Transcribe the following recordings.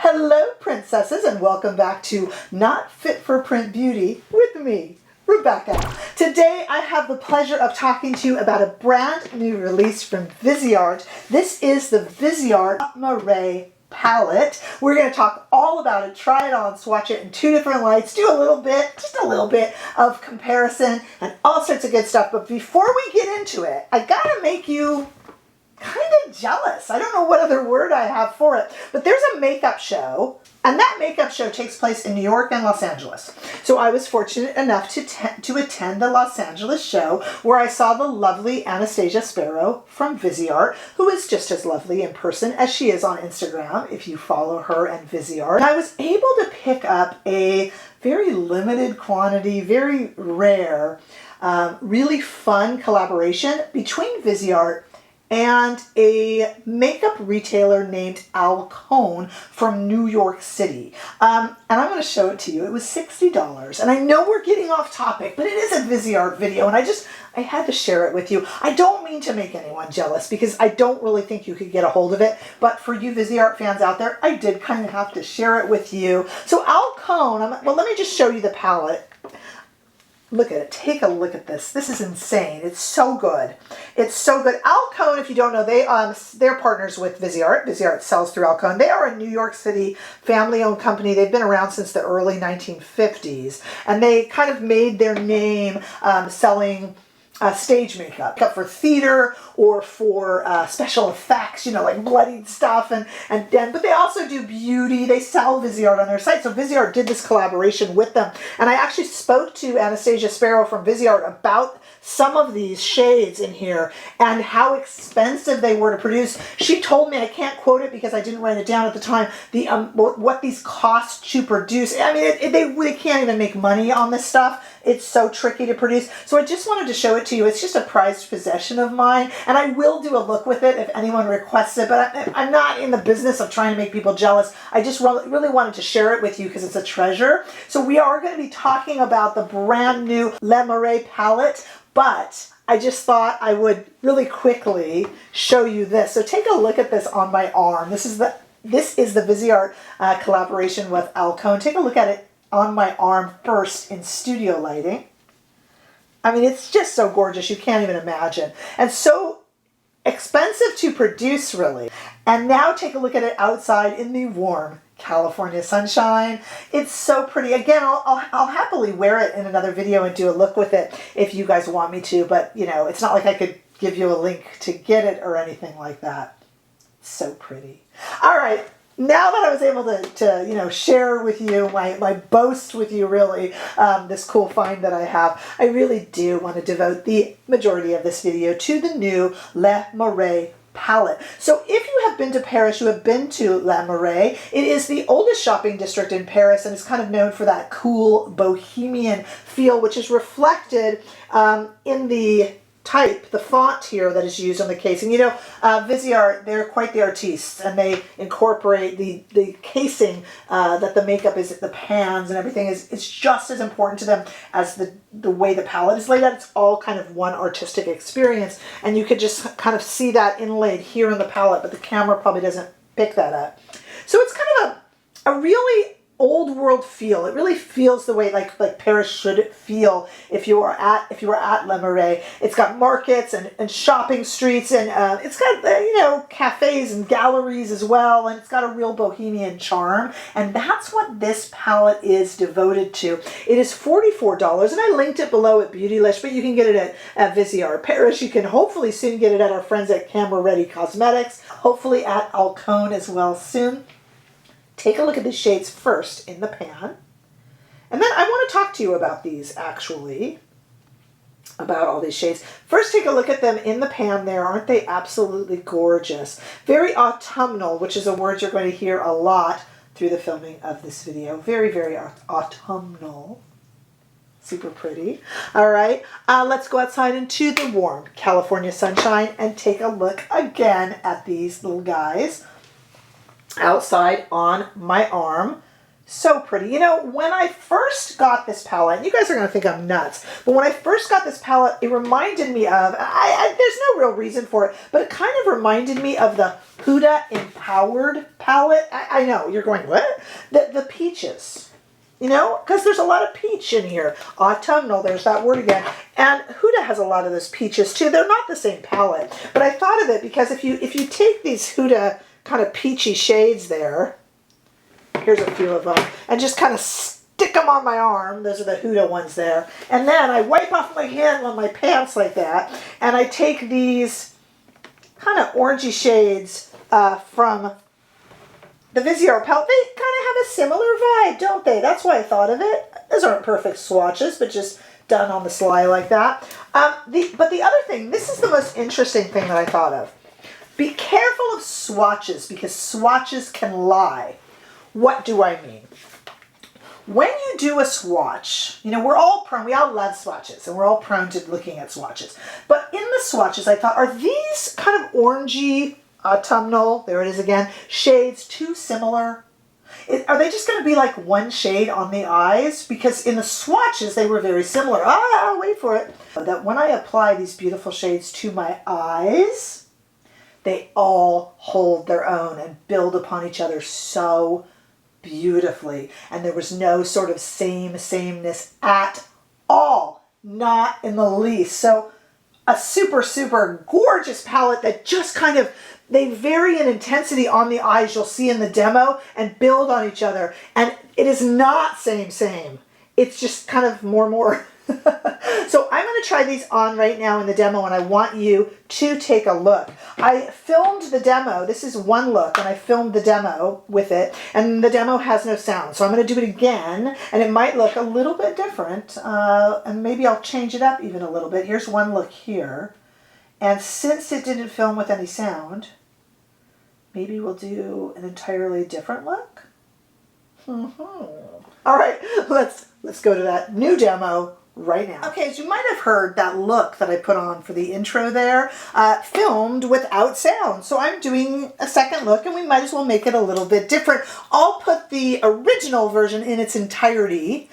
Hello, princesses, and welcome back to Not Fit for Print Beauty with me, Rebecca. Today I have the pleasure of talking to you about a brand new release from Viseart. This is the Viseart Le Marais palette. We're going to talk all about it, try it on, swatch it in two different lights, do a little bit, just a little bit of comparison and all sorts of good stuff. But before we get into it, I gotta make you kind of jealous. I don't know what other word I have for it, but there's a makeup show, and that makeup show takes place in New York and Los Angeles. So I was fortunate enough to attend the Los Angeles show, where I saw the lovely Anastasia Sparrow from Viseart, who is just as lovely in person as she is on Instagram, if you follow her and Viseart. And I was able to pick up a very limited quantity, very rare, really fun collaboration between Viseart and a makeup retailer named Alcone from New York City. And I'm going to show it to you. It was $60. And I know we're getting off topic, but it is a Viseart video, and I had to share it with you. I don't mean to make anyone jealous, because I don't really think you could get a hold of it. But for you Viseart fans out there, I did kind of have to share it with you. So Alcone, well, let me just show you the palette. Look at it. Take a look at this. This is insane. It's so good. It's so good. Alcone, if you don't know, they're partners with Viseart. Viseart sells through Alcone. They are a New York City family-owned company. They've been around since the early 1950s, and they kind of made their name selling stage makeup for theater or for special effects, you know, like bloodied stuff, but they also do beauty. They sell Viseart on their site. So Viseart did this collaboration with them, and I actually spoke to Anastasia Sparrow from Viseart about some of these shades in here and how expensive they were to produce. She told me, I can't quote it because I didn't write it down at the time, what these cost to produce. I mean, they can't even make money on this stuff. It's so tricky to produce. So I just wanted to show it to you. It's just a prized possession of mine, and I will do a look with it if anyone requests it, but I'm not in the business of trying to make people jealous. I just really wanted to share it with you because it's a treasure. So we are going to be talking about the brand new Le Marais palette, but I just thought I would really quickly show you this. So take a look at this on my arm. This is the Viseart collaboration with Alcone. Take a look at it on my arm first in studio lighting. I mean, it's just so gorgeous, you can't even imagine. And so expensive to produce, really. And now take a look at it outside in the warm California sunshine. It's so pretty. Again, I'll happily wear it in another video and do a look with it if you guys want me to, but you know, it's not like I could give you a link to get it or anything like that. It's so pretty. All right. Now that I was able to you know, share with you my boast with you, really, this cool find that I have, I really do want to devote the majority of this video to the new Le Marais palette. So if you have been to Paris, you have been to Le Marais. It is the oldest shopping district in Paris, and it's kind of known for that cool bohemian feel, which is reflected in the type, the font here that is used on the casing. You know, Viseart, they're quite the artistes, and they incorporate the casing that the makeup is, the pans and everything it's just as important to them as the way the palette is laid out. It's all kind of one artistic experience, and you could just kind of see that inlaid here in the palette, but the camera probably doesn't pick that up. So it's kind of a really old world feel. It really feels the way like Paris should feel if you were at Le Marais. It's got markets and shopping streets, and it's got you know, cafes and galleries as well, and it's got a real bohemian charm, and that's what this palette is devoted to. It is $44, and I linked it below at Beautylish, but you can get it at Viseart Paris. You can hopefully soon get it at our friends at Camera Ready Cosmetics, hopefully at Alcone as well soon. Take a look at the shades first in the pan. And then I want to talk to you about these, actually, about all these shades. First, take a look at them in the pan there. Aren't they absolutely gorgeous? Very autumnal, which is a word you're going to hear a lot through the filming of this video. Very, very autumnal. Super pretty. All right, let's go outside into the warm California sunshine and take a look again at these little guys outside on my arm. So pretty. You know, when I first got this palette, you guys are going to think I'm nuts, but when I first got this palette, it reminded me of, there's no real reason for it, but it kind of reminded me of the Huda Empowered palette. I know, you're going, what? The peaches, you know, because there's a lot of peach in here. Autumnal, there's that word again. And Huda has a lot of those peaches too. They're not the same palette, but I thought of it because if you take these Huda kind of peachy shades there, here's a few of them, and just kind of stick them on my arm. Those are the Huda ones there. And then I wipe off my hand on my pants like that, and I take these kind of orangey shades from the Viseart palette. They kind of have a similar vibe, don't they? That's why I thought of it. Those aren't perfect swatches, but just done on the sly like that. But the other thing, this is the most interesting thing that I thought of. Be careful of swatches, because swatches can lie. What do I mean? When you do a swatch, you know, we all love swatches, and we're all prone to looking at swatches. But in the swatches, I thought, are these kind of orangey, autumnal, there it is again, shades too similar? Are they just going to be like one shade on the eyes? Because in the swatches, they were very similar. Wait for it. That when I apply these beautiful shades to my eyes, they all hold their own and build upon each other so beautifully. And there was no sort of sameness at all. Not in the least. So a super, super gorgeous palette that just kind of, they vary in intensity on the eyes, you'll see in the demo, and build on each other. And it is not same. It's just kind of more. So I'm going to try these on right now in the demo, and I want you to take a look. I filmed the demo. This is one look, and I filmed the demo with it, and the demo has no sound. So I'm going to do it again, and it might look a little bit different, and maybe I'll change it up even a little bit. Here's one look here, and since it didn't film with any sound, maybe we'll do an entirely different look. All right, let's go to that new demo right now. Okay, as you might have heard, that look that I put on for the intro there, filmed without sound. So I'm doing a second look, and we might as well make it a little bit different. I'll put the original version in its entirety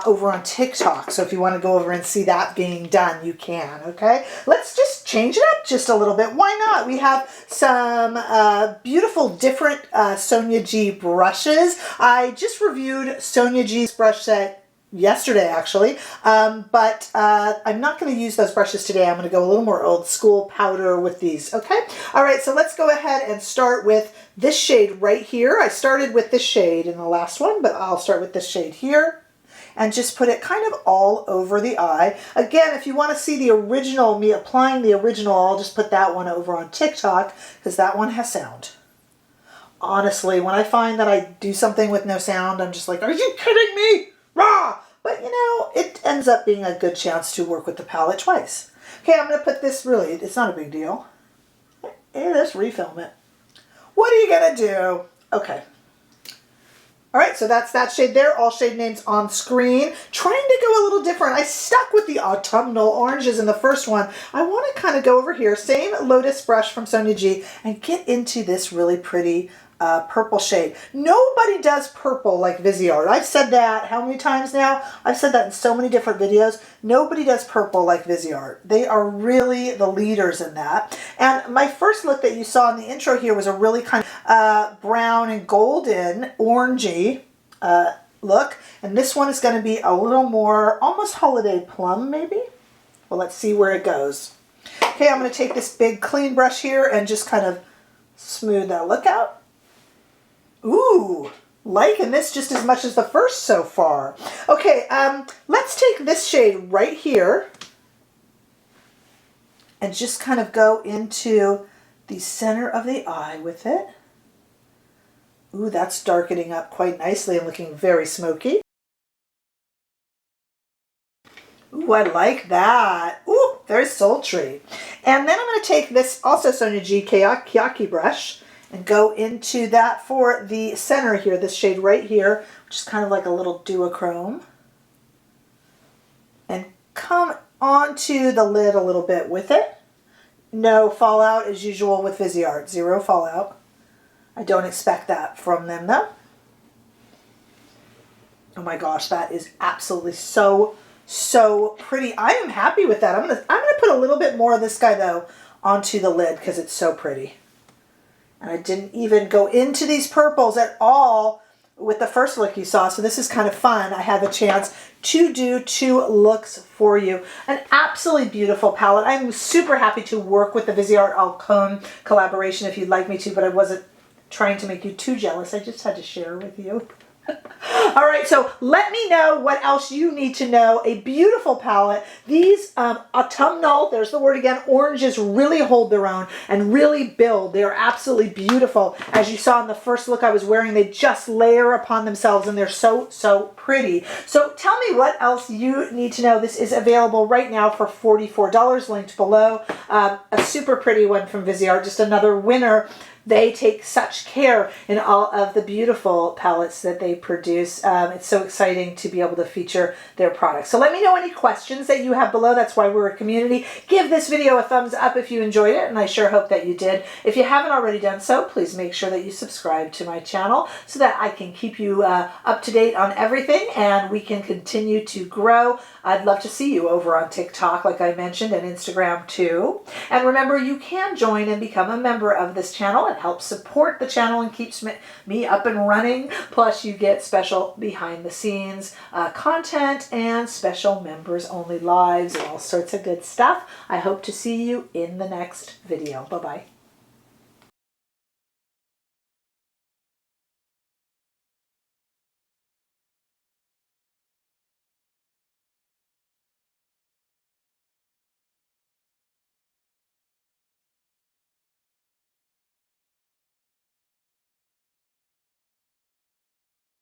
over on TikTok. So if you want to go over and see that being done, you can, okay? Let's just change it up just a little bit. Why not? We have some beautiful different Sonia G brushes. I just reviewed Sonia G's brush set yesterday, actually, but I'm not going to use those brushes today. I'm going to go a little more old school powder with these, okay? All right, so let's go ahead and start with this shade right here. I started with this shade in the last one, but I'll start with this shade here and just put it kind of all over the eye. Again, if you want to see the original, me applying the original, I'll just put that one over on TikTok, because that one has sound. Honestly, when I find that I do something with no sound, I'm just like, are you kidding me? Rah! But you know, it ends up being a good chance to work with the palette twice. Okay, I'm going to put this, really, it's not a big deal. Hey, let's refilm it. What are you going to do? Okay. All right, so that's that shade there. All shade names on screen. Trying to go a little different. I stuck with the autumnal oranges in the first one. I want to kind of go over here, same Lotus brush from Sonia G, and get into this really pretty purple shade. Nobody does purple like Viseart. I've said that how many times now? I've said that in so many different videos. Nobody does purple like Viseart. They are really the leaders in that. And my first look that you saw in the intro here was a really kind of brown and golden, orangey look. And this one is going to be a little more almost holiday plum maybe. Well, let's see where it goes. Okay, I'm going to take this big clean brush here and just kind of smooth that look out. Ooh, liking this just as much as the first so far. Okay, let's take this shade right here and just kind of go into the center of the eye with it. Ooh, that's darkening up quite nicely and looking very smoky. Ooh, I like that. Ooh, very sultry. And then I'm going to take this also Sonia G Kiyaki brush and go into that for the center here, this shade right here, which is kind of like a little duochrome. And come onto the lid a little bit with it. No fallout as usual with Viseart, zero fallout. I don't expect that from them though. Oh my gosh, that is absolutely so, so pretty. I am happy with that. I'm gonna put a little bit more of this guy though onto the lid because it's so pretty. And I didn't even go into these purples at all with the first look you saw, so this is kind of fun. I have a chance to do 2 looks for you. An absolutely beautiful palette. I'm super happy to work with the Viseart Alcone collaboration if you'd like me to, but I wasn't trying to make you too jealous. I just had to share with you. All right, so let me know what else you need to know. A beautiful palette. These autumnal, there's the word again, oranges really hold their own and really build. They're absolutely beautiful. As you saw in the first look I was wearing, they just layer upon themselves and they're so, so pretty. So tell me what else you need to know. This is available right now for $44, linked below. A super pretty one from Viseart, just another winner. They take such care in all of the beautiful palettes that they produce. It's so exciting to be able to feature their products. So let me know any questions that you have below. That's why we're a community. Give this video a thumbs up if you enjoyed it, and I sure hope that you did. If you haven't already done so, please make sure that you subscribe to my channel so that I can keep you up to date on everything and we can continue to grow. I'd love to see you over on TikTok, like I mentioned, and Instagram too. And remember, you can join and become a member of this channel. It helps support the channel and keeps me up and running. Plus, you get special behind-the-scenes content and special members-only lives and all sorts of good stuff. I hope to see you in the next video. Bye-bye.